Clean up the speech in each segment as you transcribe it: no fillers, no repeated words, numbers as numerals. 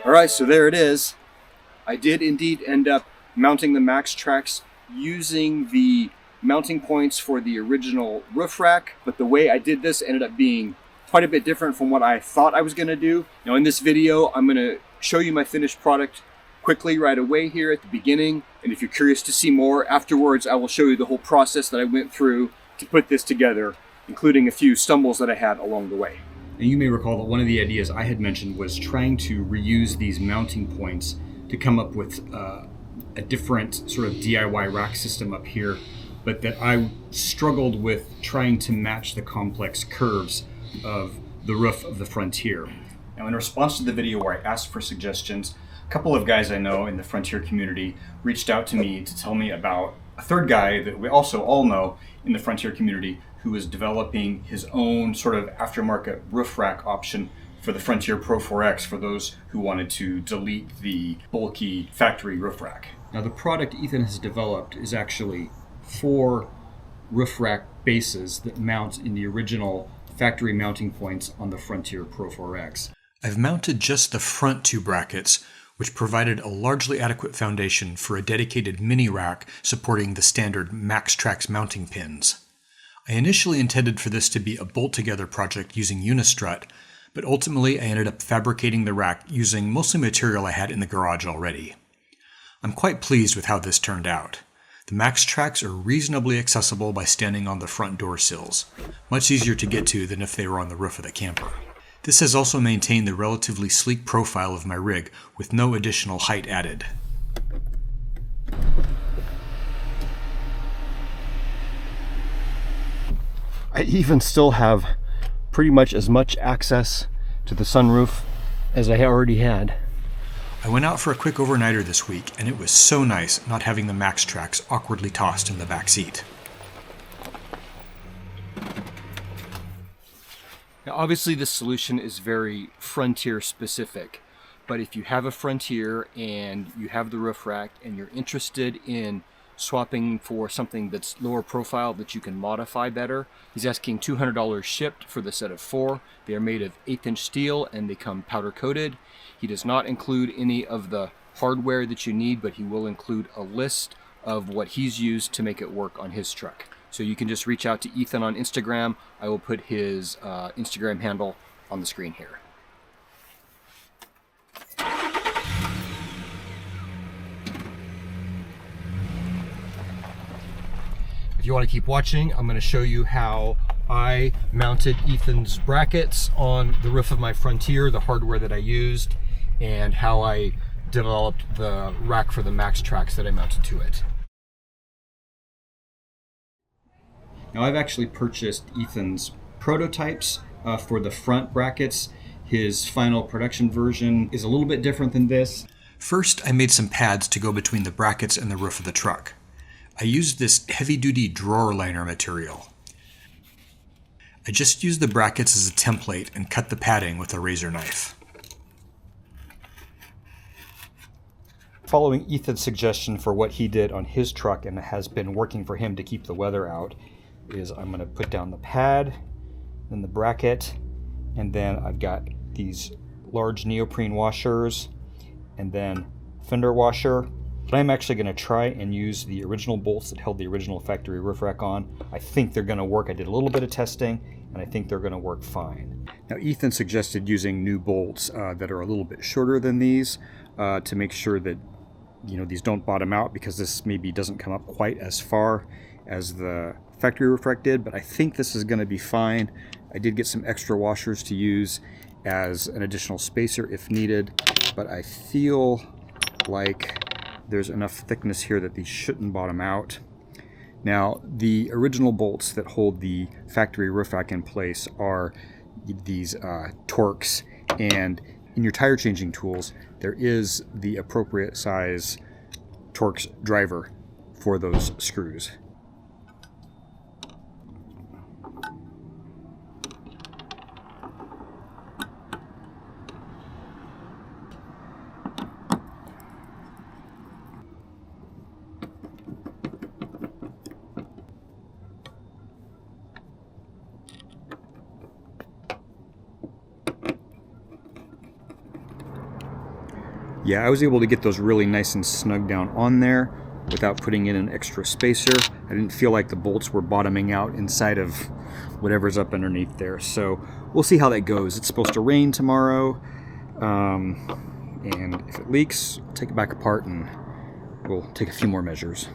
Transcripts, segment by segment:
All right, so there it is. I did indeed end up mounting the Maxtrax using the mounting points for the original roof rack, but the way I did this ended up being quite a bit different from what I thought I was going to do. Now in this video, I'm going to show you my finished product quickly right away here at the beginning, and if you're curious to see more afterwards, I will show you the whole process that I went through to put this together, including a few stumbles that I had along the way. And you may recall that one of the ideas I had mentioned was trying to reuse these mounting points to come up with a different sort of DIY rack system up here, but that I struggled with trying to match the complex curves of the roof of the Frontier. Now in response to the video where I asked for suggestions, a couple of guys I know in the Frontier community reached out to me to tell me about a third guy that we also all know in the Frontier community who is developing his own sort of aftermarket roof rack option for the Frontier Pro-4x for those who wanted to delete the bulky factory roof rack. Now the product Ethan has developed is actually 4 roof rack bases that mount in the original factory mounting points on the Frontier Pro-4x. I've mounted just the front 2 brackets, which provided a largely adequate foundation for a dedicated mini rack supporting the standard Maxtrax mounting pins. I initially intended for this to be a bolt-together project using unistrut, but ultimately I ended up fabricating the rack using mostly material I had in the garage already. I'm quite pleased with how this turned out. The Maxtrax are reasonably accessible by standing on the front door sills, much easier to get to than if they were on the roof of the camper. This has also maintained the relatively sleek profile of my rig with no additional height added. I even still have pretty much as much access to the sunroof as I already had. I went out for a quick overnighter this week, and it was so nice not having the Maxtrax awkwardly tossed in the back seat. Now obviously this solution is very Frontier specific, but if you have a Frontier and you have the roof rack and you're interested in swapping for something that's lower profile that you can modify better, he's asking $200 shipped for the set of 4. They are made of 1/8" steel and they come powder coated. He does not include any of the hardware that you need, but he will include a list of what he's used to make it work on his truck. So you can just reach out to Ethan on Instagram. I will put his Instagram handle on the screen here. If you want to keep watching, I'm going to show you how I mounted Ethan's brackets on the roof of my Frontier, the hardware that I used, and how I developed the rack for the Maxtrax that I mounted to it. Now I've actually purchased Ethan's prototypes for the front brackets. His final production version is a little bit different than this. First, I made some pads to go between the brackets and the roof of the truck. I used this heavy-duty drawer liner material. I just used the brackets as a template and cut the padding with a razor knife. Following Ethan's suggestion for what he did on his truck and has been working for him to keep the weather out, is I'm going to put down the pad, then the bracket, and then I've got these large neoprene washers, and then fender washer. But I'm actually going to try and use the original bolts that held the original factory roof rack on. I think they're going to work. I did a little bit of testing, and I think they're going to work fine. Now, Ethan suggested using new bolts that are a little bit shorter than these to make sure that these don't bottom out, because this maybe doesn't come up quite as far as the factory roof rack did, but I think this is going to be fine. I did get some extra washers to use as an additional spacer if needed, but I feel like there's enough thickness here that these shouldn't bottom out. Now, the original bolts that hold the factory roof rack in place are these Torx, and in your tire changing tools, there is the appropriate size Torx driver for those screws. Yeah, I was able to get those really nice and snug down on there without putting in an extra spacer. I didn't feel like the bolts were bottoming out inside of whatever's up underneath there. So we'll see how that goes. It's supposed to rain tomorrow. And if it leaks, I'll take it back apart and we'll take a few more measures.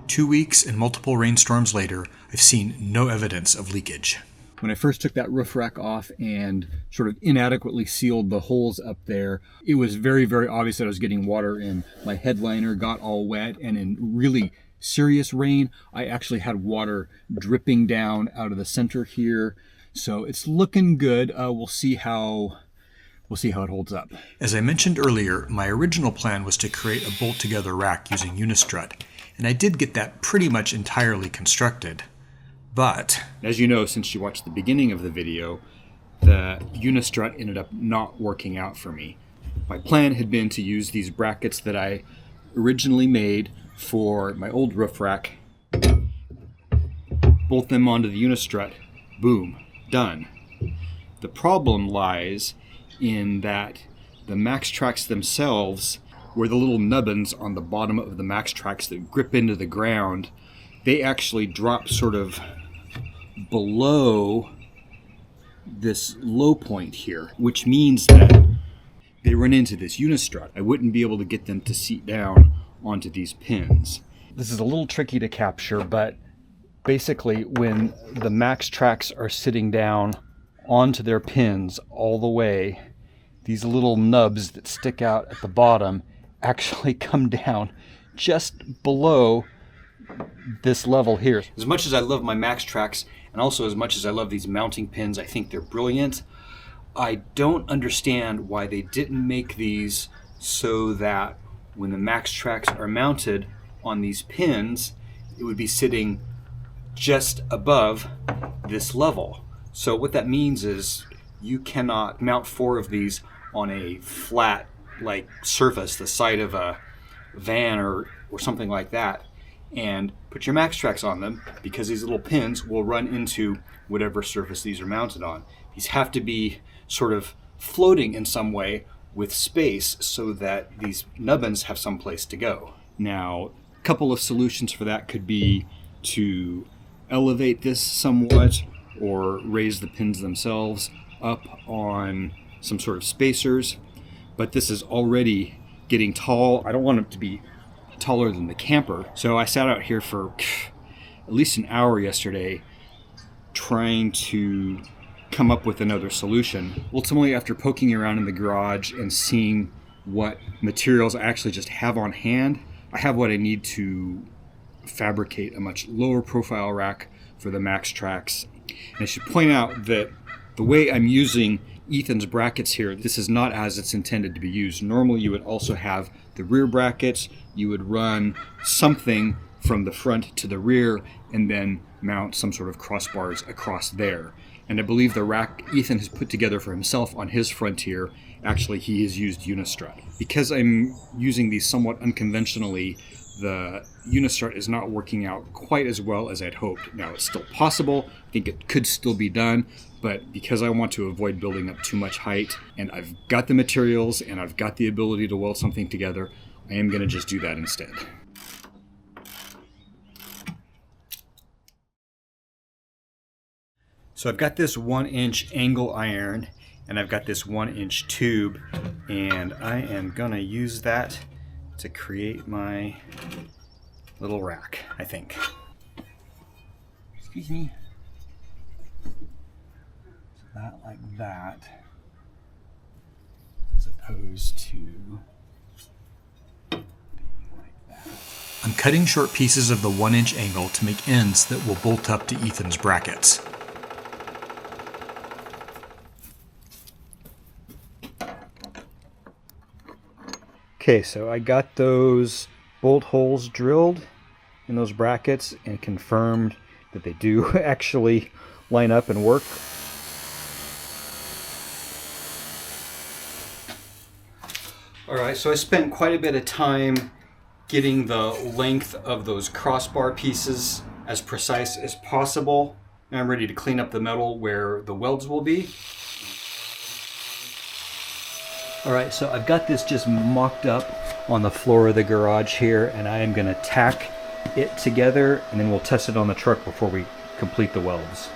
2 weeks and multiple rainstorms later, I've seen no evidence of leakage. When I first took that roof rack off and sort of inadequately sealed the holes up there, it was very, very obvious that I was getting water in. My headliner got all wet, and in really serious rain, I actually had water dripping down out of the center here. So it's looking good. We'll see how it holds up. As I mentioned earlier, my original plan was to create a bolt-together rack using unistrut, and I did get that pretty much entirely constructed. But, as you know, since you watched the beginning of the video, the unistrut ended up not working out for me. My plan had been to use these brackets that I originally made for my old roof rack, bolt them onto the unistrut, boom, done. The problem lies in that the Maxtrax themselves, where the little nubbins on the bottom of the Maxtrax that grip into the ground, they actually drop sort of below this low point here, which means that they run into this unistrut. I wouldn't be able to get them to seat down onto these pins. This is a little tricky to capture, but basically when the Maxtrax are sitting down onto their pins all the way, these little nubs that stick out at the bottom actually come down just below this level here. As much as I love my Maxtrax, and also as much as I love these mounting pins, I think they're brilliant. I don't understand why they didn't make these so that when the Maxtrax are mounted on these pins, it would be sitting just above this level. So what that means is you cannot mount 4 of these on a flat like surface, the side of a van or something like that, and put your Maxtrax on them, because these little pins will run into whatever surface these are mounted on. These have to be sort of floating in some way with space so that these nubbins have some place to go. Now, a couple of solutions for that could be to elevate this somewhat or raise the pins themselves up on some sort of spacers, but this is already getting tall. I don't want it to be taller than the camper. So I sat out here for at least an hour yesterday trying to come up with another solution. Ultimately, after poking around in the garage and seeing what materials I actually just have on hand, I have what I need to fabricate a much lower profile rack for the Maxtrax. And I should point out that the way I'm using Ethan's brackets here, this is not as it's intended to be used. Normally you would also have the rear brackets, you would run something from the front to the rear and then mount some sort of crossbars across there. And I believe the rack Ethan has put together for himself on his Frontier, actually he has used unistrut. Because I'm using these somewhat unconventionally, the unistrut is not working out quite as well as I'd hoped. Now, it's still possible. I think it could still be done, but because I want to avoid building up too much height, and I've got the materials and I've got the ability to weld something together, I am going to just do that instead. So I've got this 1-inch angle iron and I've got this 1-inch tube, and I am going to use that to create my little rack, I think. Excuse me. So that like that, as opposed to being like that. I'm cutting short pieces of the 1-inch angle to make ends that will bolt up to Ethan's brackets. Okay, so I got those bolt holes drilled in those brackets and confirmed that they do actually line up and work. Alright, so I spent quite a bit of time getting the length of those crossbar pieces as precise as possible. And I'm ready to clean up the metal where the welds will be. All right, so I've got this just mocked up on the floor of the garage here, and I am going to tack it together, and then we'll test it on the truck before we complete the welds.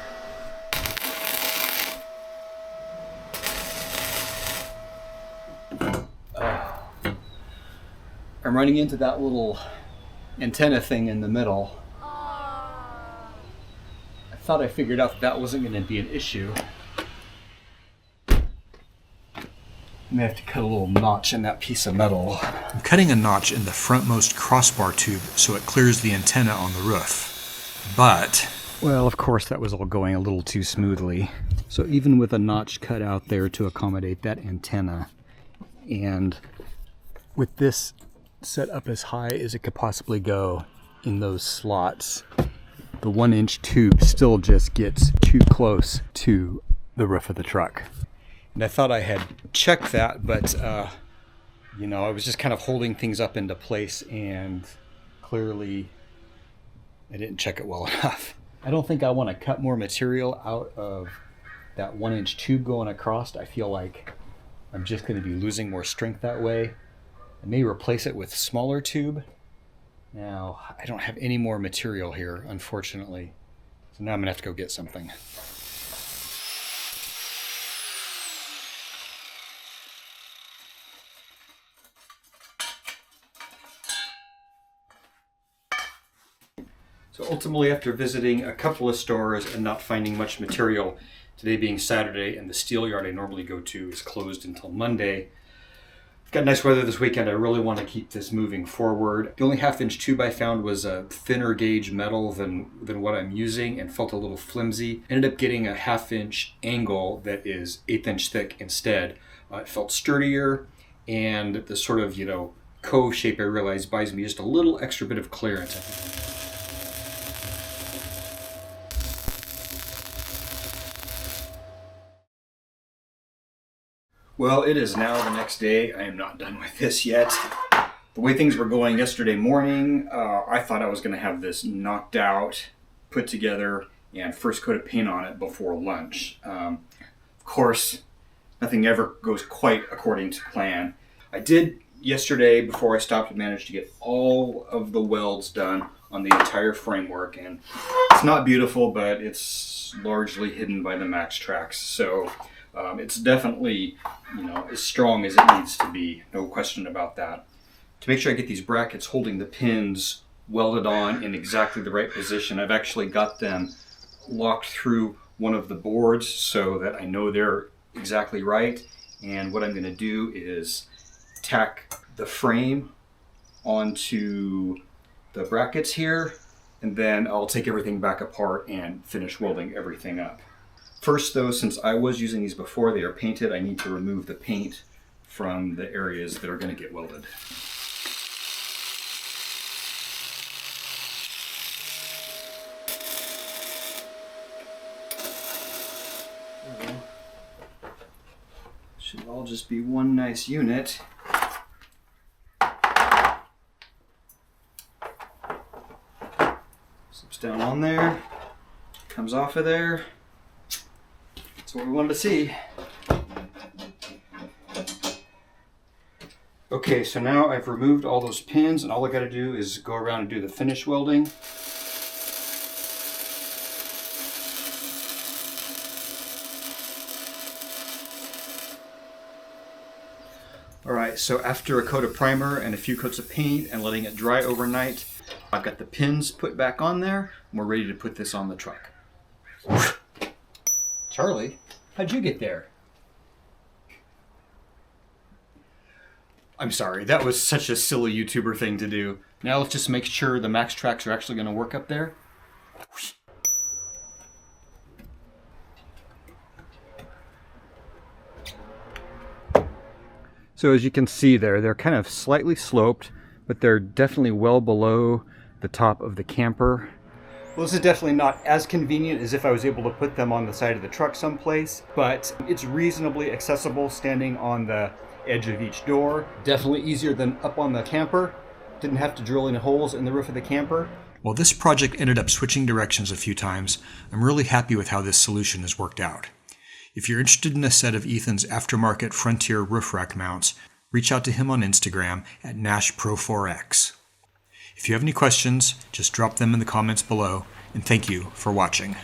I'm running into that little antenna thing in the middle. I thought I figured out that wasn't going to be an issue. I may have to cut a little notch in that piece of metal. I'm cutting a notch in the frontmost crossbar tube so it clears the antenna on the roof. But, well, of course that was all going a little too smoothly. So even with a notch cut out there to accommodate that antenna, and with this set up as high as it could possibly go in those slots, the 1-inch tube still just gets too close to the roof of the truck. And I thought I had checked that, but you know, I was just kind of holding things up into place, and clearly I didn't check it well enough. I don't think I want to cut more material out of that 1-inch tube going across. I feel like I'm just going to be losing more strength that way. I may replace it with smaller tube. Now, I don't have any more material here, unfortunately. So now I'm going to have to go get something. So ultimately, after visiting a couple of stores and not finding much material, today being Saturday and the steel yard I normally go to is closed until Monday, I've got nice weather this weekend. I really want to keep this moving forward. The only 1/2-inch tube I found was a thinner gauge metal than what I'm using and felt a little flimsy. Ended up getting a 1/2-inch angle that is 1/8 inch thick instead. It felt sturdier, and the sort of, you know, cove shape I realized buys me just a little extra bit of clearance. Well, it is now the next day. I am not done with this yet. The way things were going yesterday morning, I thought I was going to have this knocked out, put together, and first coat of paint on it before lunch. Of course, nothing ever goes quite according to plan. I did yesterday, before I stopped, manage to get all of the welds done on the entire framework, and it's not beautiful, but it's largely hidden by the Maxtrax. So it's definitely, you know, as strong as it needs to be, no question about that. To make sure I get these brackets holding the pins welded on in exactly the right position, I've actually got them locked through one of the boards so that I know they're exactly right. And what I'm going to do is tack the frame onto the brackets here, and then I'll take everything back apart and finish welding everything up. First though, since I was using these before they are painted, I need to remove the paint from the areas that are going to get welded. Should all just be one nice unit. Slips down on there, comes off of there. That's what we wanted to see. Okay, so now I've removed all those pins, and all I got to do is go around and do the finish welding. Alright, so after a coat of primer and a few coats of paint and letting it dry overnight, I've got the pins put back on there, and we're ready to put this on the truck. Charlie, how'd you get there? I'm sorry, that was such a silly YouTuber thing to do. Now let's just make sure the Maxtrax are actually going to work up there. So as you can see there, they're kind of slightly sloped, but they're definitely well below the top of the camper. Well, this is definitely not as convenient as if I was able to put them on the side of the truck someplace, but it's reasonably accessible standing on the edge of each door. Definitely easier than up on the camper. Didn't have to drill any holes in the roof of the camper. While this project ended up switching directions a few times, I'm really happy with how this solution has worked out. If you're interested in a set of Ethan's aftermarket Frontier roof rack mounts, reach out to him on Instagram at Nash Pro-4x. If you have any questions, just drop them in the comments below, and thank you for watching.